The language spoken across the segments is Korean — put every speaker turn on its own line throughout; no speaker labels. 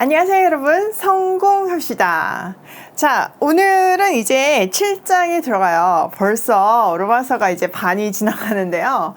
안녕하세요 여러분, 성공합시다. 자, 오늘은 이제 7장에 들어가요. 벌써 로마서가 이제 반이 지나가는데요.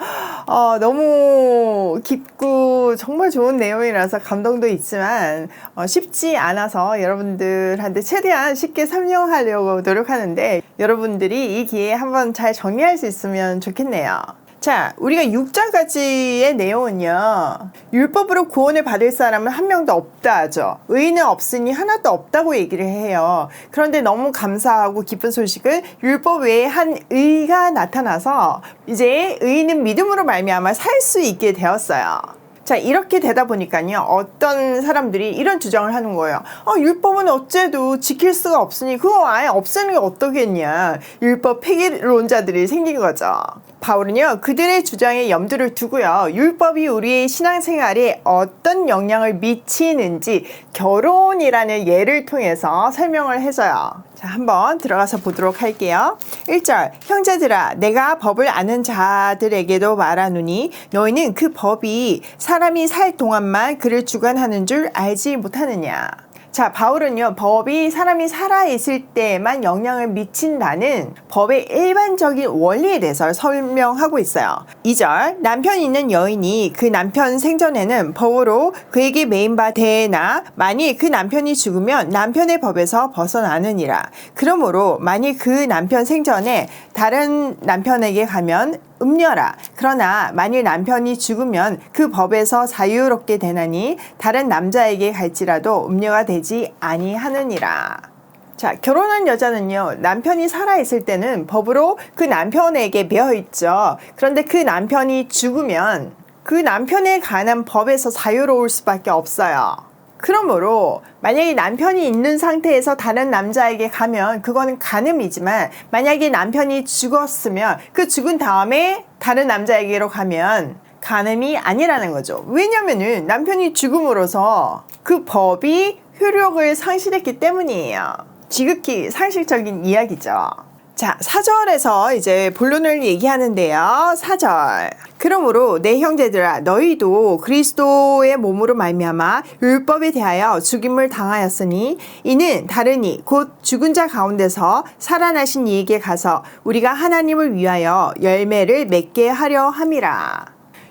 너무 깊고 정말 좋은 내용이라서 감동도 있지만 쉽지 않아서 여러분들한테 최대한 쉽게 설명하려고 노력하는데 여러분들이 이 기회에 한번 잘 정리할 수 있으면 좋겠네요. 자, 우리가 6장까지의 내용은요, 율법으로 구원을 받을 사람은 한 명도 없다 하죠. 의인은 없으니 하나도 없다고 얘기를 해요. 그런데 너무 감사하고 기쁜 소식은 율법 외에 한 의가 나타나서 이제 의인은 믿음으로 말미암아 살 수 있게 되었어요. 자, 이렇게 되다 보니까요, 어떤 사람들이 이런 주장을 하는 거예요. 율법은 어째도 지킬 수가 없으니 그거 아예 없애는 게 어떠겠냐. 율법 폐기론자들이 생긴 거죠. 바울은요, 그들의 주장에 염두를 두고요, 율법이 우리의 신앙생활에 어떤 영향을 미치는지 결혼이라는 예를 통해서 설명을 해줘요. 자, 한번 들어가서 보도록 할게요. 1절, 형제들아, 내가 법을 아는 자들에게도 말하노니 너희는 그 법이 사람이 살 동안만 그를 주관하는 줄 알지 못하느냐. 자, 바울은요, 법이 사람이 살아있을 때만 영향을 미친다는 법의 일반적인 원리에 대해서 설명하고 있어요. 2절, 남편이 있는 여인이 그 남편 생전에는 법으로 그에게 매인 바 되나 만일 그 남편이 죽으면 남편의 법에서 벗어나느니라. 그러므로 만일 그 남편 생전에 다른 남편에게 가면 음녀라. 그러나 만일 남편이 죽으면 그 법에서 자유롭게 되나니 다른 남자에게 갈지라도 음녀가 되지 아니하느니라. 자, 결혼한 여자는요, 남편이 살아있을 때는 법으로 그 남편에게 매여있죠. 그런데 그 남편이 죽으면 그 남편에 관한 법에서 자유로울 수밖에 없어요. 그러므로 만약에 남편이 있는 상태에서 다른 남자에게 가면 그거는 간음이지만 만약에 남편이 죽었으면 그 죽은 다음에 다른 남자에게로 가면 간음이 아니라는 거죠. 왜냐면은 남편이 죽음으로써 그 법이 효력을 상실했기 때문이에요. 지극히 상식적인 이야기죠. 자, 4절에서 이제 본론을 얘기하는데요. 4절. 그러므로 내 형제들아, 너희도 그리스도의 몸으로 말미암아 율법에 대하여 죽임을 당하였으니 이는 다르니 곧 죽은 자 가운데서 살아나신 이에게 가서 우리가 하나님을 위하여 열매를 맺게 하려 함이라.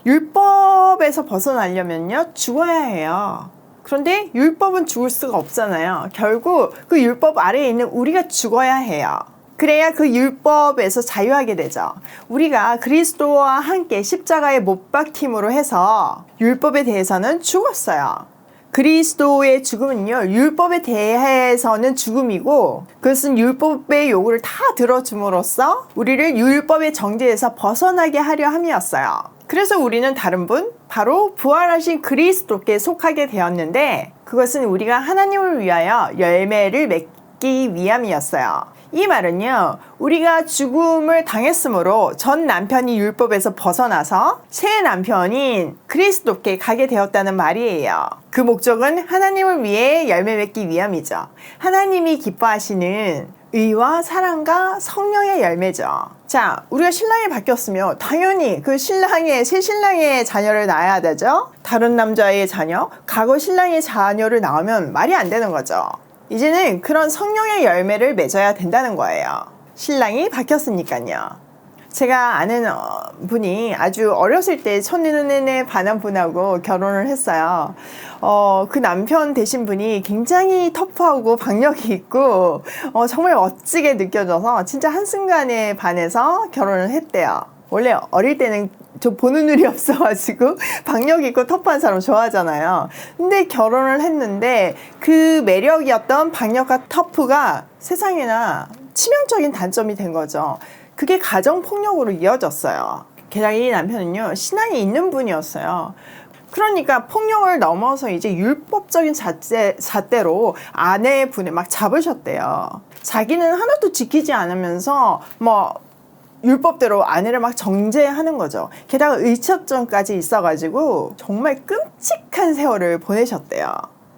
율법에서 벗어나려면요, 죽어야 해요. 그런데 율법은 죽을 수가 없잖아요. 결국 그 율법 아래에 있는 우리가 죽어야 해요. 그래야 그 율법에서 자유하게 되죠. 우리가 그리스도와 함께 십자가에 못 박힘으로 해서 율법에 대해서는 죽었어요. 그리스도의 죽음은요, 율법에 대해서는 죽음이고 그것은 율법의 요구를 다 들어줌으로써 우리를 율법의 정죄에서 벗어나게 하려 함이었어요. 그래서 우리는 다른 분, 바로 부활하신 그리스도께 속하게 되었는데 그것은 우리가 하나님을 위하여 열매를 맺기 위함이었어요. 이 말은요, 우리가 죽음을 당했으므로 전 남편이 율법에서 벗어나서 새 남편인 그리스도께 가게 되었다는 말이에요. 그 목적은 하나님을 위해 열매 맺기 위함이죠. 하나님이 기뻐하시는 의와 사랑과 성령의 열매죠. 자, 우리가 신랑이 바뀌었으면 당연히 그 신랑의, 새 신랑의 자녀를 낳아야 되죠. 다른 남자의 자녀, 과거 신랑의 자녀를 낳으면 말이 안 되는 거죠. 이제는 그런 성령의 열매를 맺어야 된다는 거예요. 신랑이 바뀌었으니까요. 제가 아는 분이 아주 어렸을 때 첫눈에 반한 분하고 결혼을 했어요. 그 남편 되신 분이 굉장히 터프하고 박력이 있고 정말 멋지게 느껴져서 진짜 한순간에 반해서 결혼을 했대요. 원래 어릴 때는 저 보는 눈이 없어가지고 박력 있고 터프한 사람 좋아하잖아요. 근데 결혼을 했는데 그 매력이었던 박력과 터프가 세상에나 치명적인 단점이 된 거죠. 그게 가정폭력으로 이어졌어요. 게다가 이 남편은요, 신앙이 있는 분이었어요. 그러니까 폭력을 넘어서 이제 율법적인 잣대로 아내분을 막 잡으셨대요. 자기는 하나도 지키지 않으면서 율법대로 아내를 막 정죄하는 거죠. 게다가 의처증까지 있어가지고 정말 끔찍한 세월을 보내셨대요.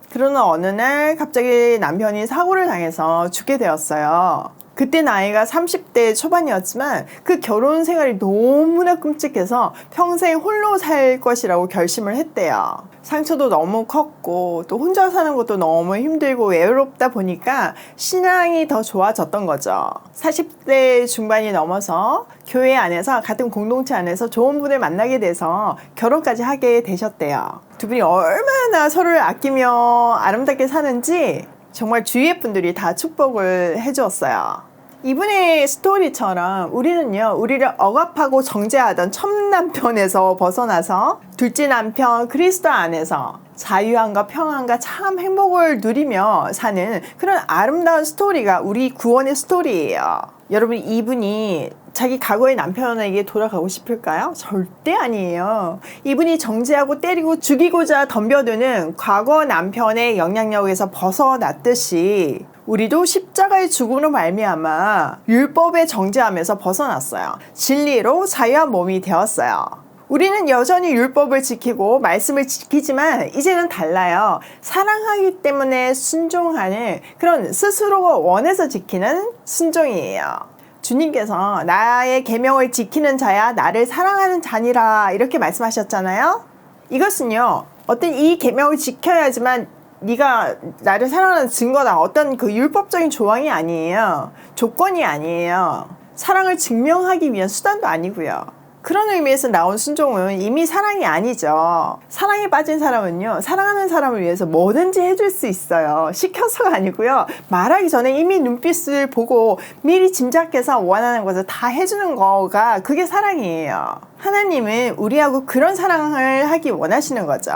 그러나 어느 날 갑자기 남편이 사고를 당해서 죽게 되었어요. 그때 나이가 30대 초반이었지만 그 결혼 생활이 너무나 끔찍해서 평생 홀로 살 것이라고 결심을 했대요. 상처도 너무 컸고 또 혼자 사는 것도 너무 힘들고 외롭다 보니까 신앙이 더 좋아졌던 거죠. 40대 중반이 넘어서 교회 안에서 같은 공동체 안에서 좋은 분을 만나게 돼서 결혼까지 하게 되셨대요. 두 분이 얼마나 서로를 아끼며 아름답게 사는지 정말 주위의 분들이 다 축복을 해주었어요. 이분의 스토리처럼 우리는요, 우리를 억압하고 정죄하던 첫 남편에서 벗어나서 둘째 남편 그리스도 안에서 자유함과 평안과 참 행복을 누리며 사는 그런 아름다운 스토리가 우리 구원의 스토리예요. 여러분, 이분이 자기 과거의 남편에게 돌아가고 싶을까요? 절대 아니에요. 이분이 정죄하고 때리고 죽이고자 덤벼드는 과거 남편의 영향력에서 벗어났듯이 우리도 십자가의 죽음으로 말미암아 율법의 정죄함에서 벗어났어요. 진리로 자유한 몸이 되었어요. 우리는 여전히 율법을 지키고 말씀을 지키지만 이제는 달라요. 사랑하기 때문에 순종하는 그런 스스로가 원해서 지키는 순종이에요. 주님께서 나의 계명을 지키는 자야 나를 사랑하는 자니라 이렇게 말씀하셨잖아요. 이것은요, 어떤 이 계명을 지켜야지만 네가 나를 사랑하는 증거다, 어떤 그 율법적인 조항이 아니에요. 조건이 아니에요. 사랑을 증명하기 위한 수단도 아니고요. 그런 의미에서 나온 순종은 이미 사랑이 아니죠. 사랑에 빠진 사람은요, 사랑하는 사람을 위해서 뭐든지 해줄 수 있어요. 시켜서가 아니고요, 말하기 전에 이미 눈빛을 보고 미리 짐작해서 원하는 것을 다 해주는 거가 그게 사랑이에요. 하나님은 우리하고 그런 사랑을 하기 원하시는 거죠.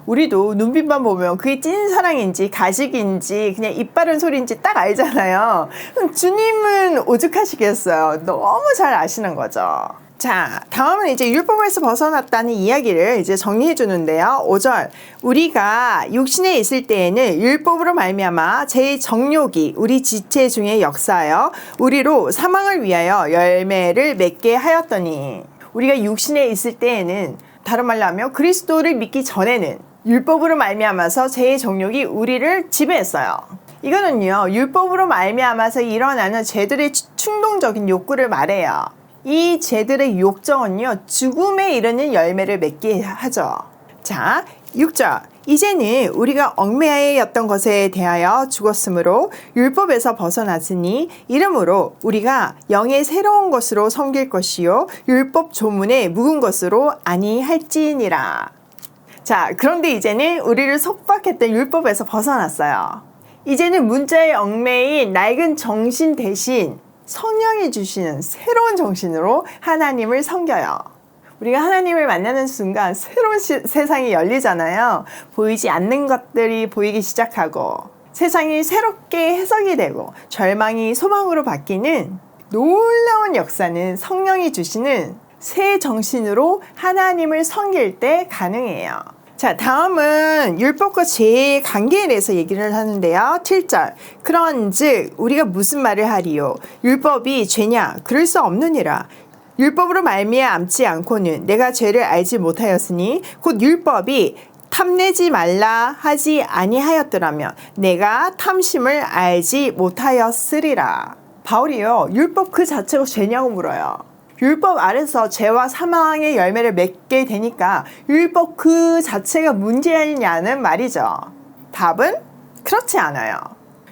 우리도 눈빛만 보면 그게 찐 사랑인지 가식인지 그냥 입 바른 소리인지 딱 알잖아요. 그럼 주님은 오죽하시겠어요. 너무 잘 아시는 거죠. 자, 다음은 이제 율법에서 벗어났다는 이야기를 이제 정리해 주는데요. 5절. 우리가 육신에 있을 때에는 율법으로 말미암아 제 정욕이 우리 지체 중에 역사하여 우리로 사망을 위하여 열매를 맺게 하였더니, 우리가 육신에 있을 때에는, 다른 말로 하면 그리스도를 믿기 전에는 율법으로 말미암아서 제 정욕이 우리를 지배했어요. 이거는요, 율법으로 말미암아서 일어나는 죄들의 충동적인 욕구를 말해요. 이 죄들의 욕정은요, 죽음에 이르는 열매를 맺게 하죠. 자, 6절. 이제는 우리가 얽매였던 것에 대하여 죽었으므로 율법에서 벗어났으니 이러므로 우리가 영의 새로운 것으로 섬길 것이요 율법 조문에 묵은 것으로 아니할지니라. 자, 그런데 이제는 우리를 속박했던 율법에서 벗어났어요. 이제는 문자의 얽매인 낡은 정신 대신 성령이 주시는 새로운 정신으로 하나님을 섬겨요. 우리가 하나님을 만나는 순간 새로운 세상이 열리잖아요. 보이지 않는 것들이 보이기 시작하고 세상이 새롭게 해석이 되고 절망이 소망으로 바뀌는 놀라운 역사는 성령이 주시는 새 정신으로 하나님을 섬길 때 가능해요. 자, 다음은 율법과 죄의 관계에 대해서 얘기를 하는데요. 7절. 그런즉 우리가 무슨 말을 하리요? 율법이 죄냐? 그럴 수 없느니라. 율법으로 말미암지 않고는 내가 죄를 알지 못하였으니 곧 율법이 탐내지 말라 하지 아니하였더라면 내가 탐심을 알지 못하였으리라. 바울이요, 율법 그 자체가 죄냐고 물어요. 율법 아래서 죄와 사망의 열매를 맺게 되니까 율법 그 자체가 문제냐는 말이죠. 답은 그렇지 않아요.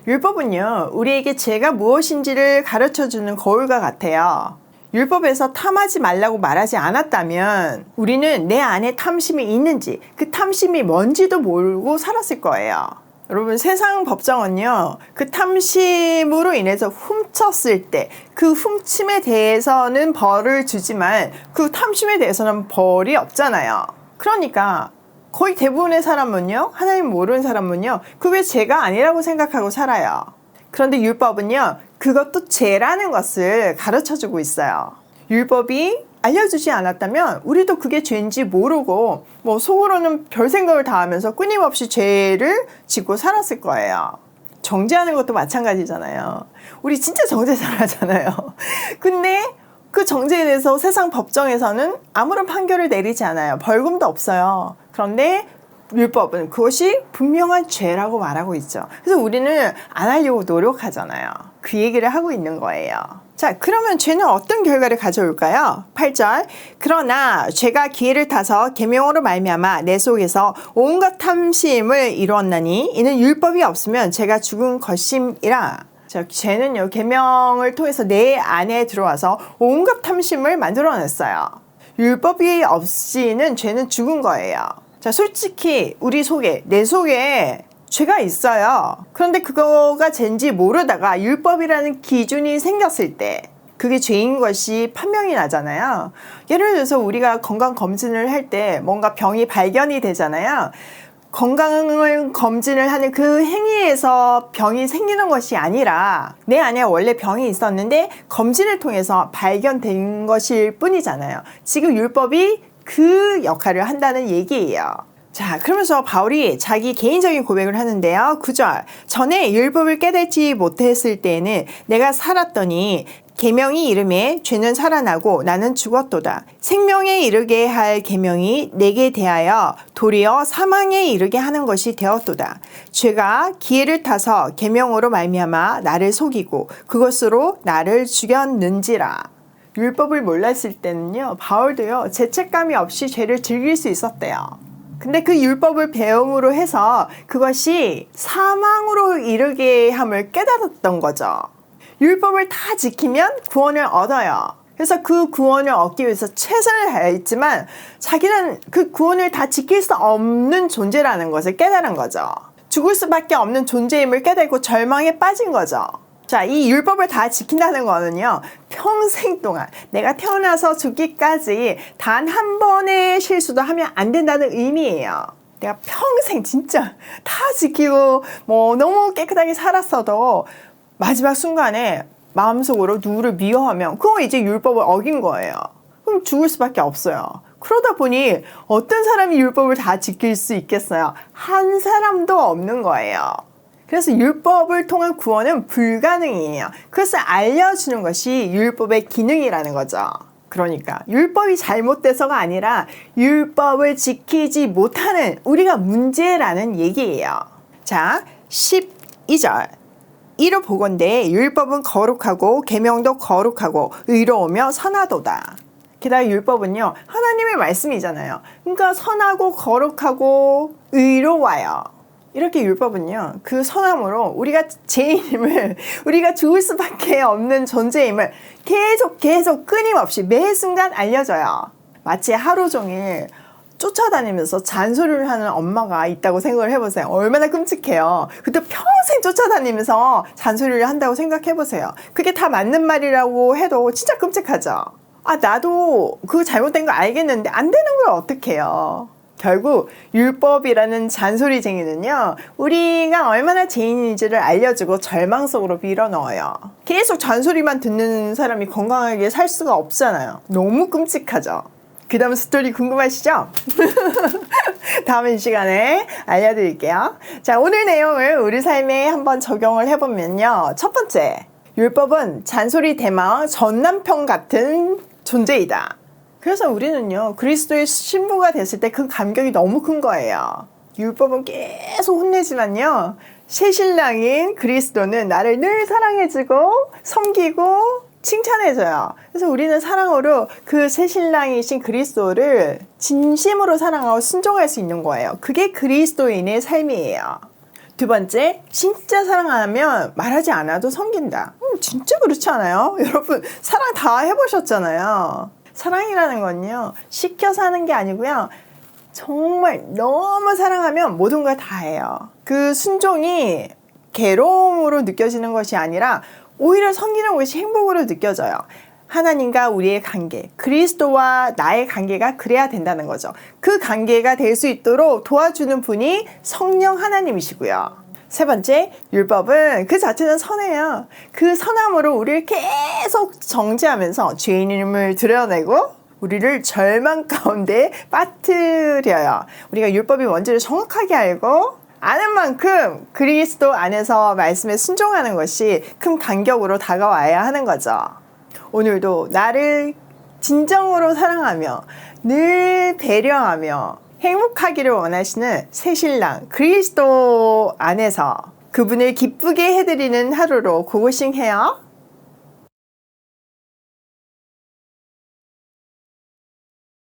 율법은요, 우리에게 죄가 무엇인지를 가르쳐주는 거울과 같아요. 율법에서 탐하지 말라고 말하지 않았다면 우리는 내 안에 탐심이 있는지 그 탐심이 뭔지도 모르고 살았을 거예요. 여러분, 세상 법정은요, 그 탐심으로 인해서 훔쳤을 때 그 훔침에 대해서는 벌을 주지만 그 탐심에 대해서는 벌이 없잖아요. 그러니까 거의 대부분의 사람은요, 하나님 모르는 사람은요, 그게 죄가 아니라고 생각하고 살아요. 그런데 율법은요, 그것도 죄라는 것을 가르쳐주고 있어요. 율법이 알려주지 않았다면 우리도 그게 죄인지 모르고 뭐 속으로는 별 생각을 다 하면서 끊임없이 죄를 짓고 살았을 거예요. 정죄하는 것도 마찬가지잖아요. 우리 진짜 정죄 잘하잖아요. 근데 그 정죄에 대해서 세상 법정에서는 아무런 판결을 내리지 않아요. 벌금도 없어요. 그런데 율법은 그것이 분명한 죄라고 말하고 있죠. 그래서 우리는 안 하려고 노력하잖아요. 그 얘기를 하고 있는 거예요. 자, 그러면 죄는 어떤 결과를 가져올까요? 8절. 그러나 죄가 기회를 타서 계명으로 말미암아 내 속에서 온갖 탐심을 이루었나니 이는 율법이 없으면 죄가 죽은 것임이라. 자, 죄는요, 계명을 통해서 내 안에 들어와서 온갖 탐심을 만들어냈어요. 율법이 없이는 죄는 죽은 거예요. 자, 솔직히 우리 속에, 내 속에 죄가 있어요. 그런데 그거가 죄인지 모르다가 율법이라는 기준이 생겼을 때 그게 죄인 것이 판명이 나잖아요. 예를 들어서 우리가 건강검진을 할 때 뭔가 병이 발견이 되잖아요. 건강을 검진을 하는 그 행위에서 병이 생기는 것이 아니라 내 안에 원래 병이 있었는데 검진을 통해서 발견된 것일 뿐이잖아요. 지금 율법이 그 역할을 한다는 얘기예요. 자, 그러면서 바울이 자기 개인적인 고백을 하는데요. 9절. 전에 율법을 깨닫지 못했을 때에는 내가 살았더니 계명이 이름에 죄는 살아나고 나는 죽었도다. 생명에 이르게 할 계명이 내게 대하여 도리어 사망에 이르게 하는 것이 되었도다. 죄가 기회를 타서 계명으로 말미암아 나를 속이고 그것으로 나를 죽였는지라. 율법을 몰랐을 때는요, 바울도요, 죄책감이 없이 죄를 즐길 수 있었대요. 근데 그 율법을 배움으로 해서 그것이 사망으로 이르게 함을 깨달았던 거죠. 율법을 다 지키면 구원을 얻어요. 그래서 그 구원을 얻기 위해서 최선을 다했지만 자기는 그 구원을 다 지킬 수 없는 존재라는 것을 깨달은 거죠. 죽을 수밖에 없는 존재임을 깨달고 절망에 빠진 거죠. 자, 이 율법을 다 지킨다는 거는요, 평생 동안 내가 태어나서 죽기까지 단 한 번의 실수도 하면 안 된다는 의미예요. 내가 평생 진짜 다 지키고 뭐 너무 깨끗하게 살았어도 마지막 순간에 마음속으로 누구를 미워하면 그거 이제 율법을 어긴 거예요. 그럼 죽을 수밖에 없어요. 그러다 보니 어떤 사람이 율법을 다 지킬 수 있겠어요? 한 사람도 없는 거예요. 그래서 율법을 통한 구원은 불가능이에요. 그것을 알려주는 것이 율법의 기능이라는 거죠. 그러니까 율법이 잘못돼서가 아니라 율법을 지키지 못하는 우리가 문제라는 얘기예요. 자, 12절. 이로 보건대 율법은 거룩하고 계명도 거룩하고 의로우며 선하도다. 게다가 율법은요, 하나님의 말씀이잖아요. 그러니까 선하고 거룩하고 의로워요. 이렇게 율법은요, 그 선함으로 우리가 죄인임을, 우리가 죽을 수밖에 없는 존재임을 계속 끊임없이 매 순간 알려줘요. 마치 하루 종일 쫓아다니면서 잔소리를 하는 엄마가 있다고 생각을 해보세요. 얼마나 끔찍해요. 그때 평생 쫓아다니면서 잔소리를 한다고 생각해보세요. 그게 다 맞는 말이라고 해도 진짜 끔찍하죠. 아, 나도 그거 잘못된 거 알겠는데 안 되는 걸 어떡해요. 결국 율법이라는 잔소리쟁이는요, 우리가 얼마나 죄인인지를 알려주고 절망 속으로 밀어넣어요. 계속 잔소리만 듣는 사람이 건강하게 살 수가 없잖아요. 너무 끔찍하죠. 그 다음 스토리 궁금하시죠? 다음 시간에 알려드릴게요. 자, 오늘 내용을 우리 삶에 한번 적용을 해보면요. 첫 번째, 율법은 잔소리 대망 전남편 같은 존재이다. 그래서 우리는요, 그리스도의 신부가 됐을 때 그 감격이 너무 큰 거예요. 율법은 계속 혼내지만요, 새신랑인 그리스도는 나를 늘 사랑해주고 섬기고 칭찬해줘요. 그래서 우리는 사랑으로 그 새신랑이신 그리스도를 진심으로 사랑하고 순종할 수 있는 거예요. 그게 그리스도인의 삶이에요. 두 번째, 진짜 사랑하면 말하지 않아도 섬긴다. 진짜 그렇지 않아요? 여러분, 사랑 다 해보셨잖아요. 사랑이라는 건요, 시켜서 하는 게 아니고요, 정말 너무 사랑하면 모든 걸 다 해요. 그 순종이 괴로움으로 느껴지는 것이 아니라 오히려 섬기는 것이 행복으로 느껴져요. 하나님과 우리의 관계, 그리스도와 나의 관계가 그래야 된다는 거죠. 그 관계가 될 수 있도록 도와주는 분이 성령 하나님이시고요. 세 번째, 율법은 그 자체는 선해요. 그 선함으로 우리를 계속 정죄하면서 죄인임을 드러내고 우리를 절망 가운데 빠뜨려요. 우리가 율법이 뭔지를 정확하게 알고 아는 만큼 그리스도 안에서 말씀에 순종하는 것이 큰 간격으로 다가와야 하는 거죠. 오늘도 나를 진정으로 사랑하며 늘 배려하며 행복하기를 원하시는 새신랑 그리스도 안에서 그분을 기쁘게 해드리는 하루로 고고싱해요.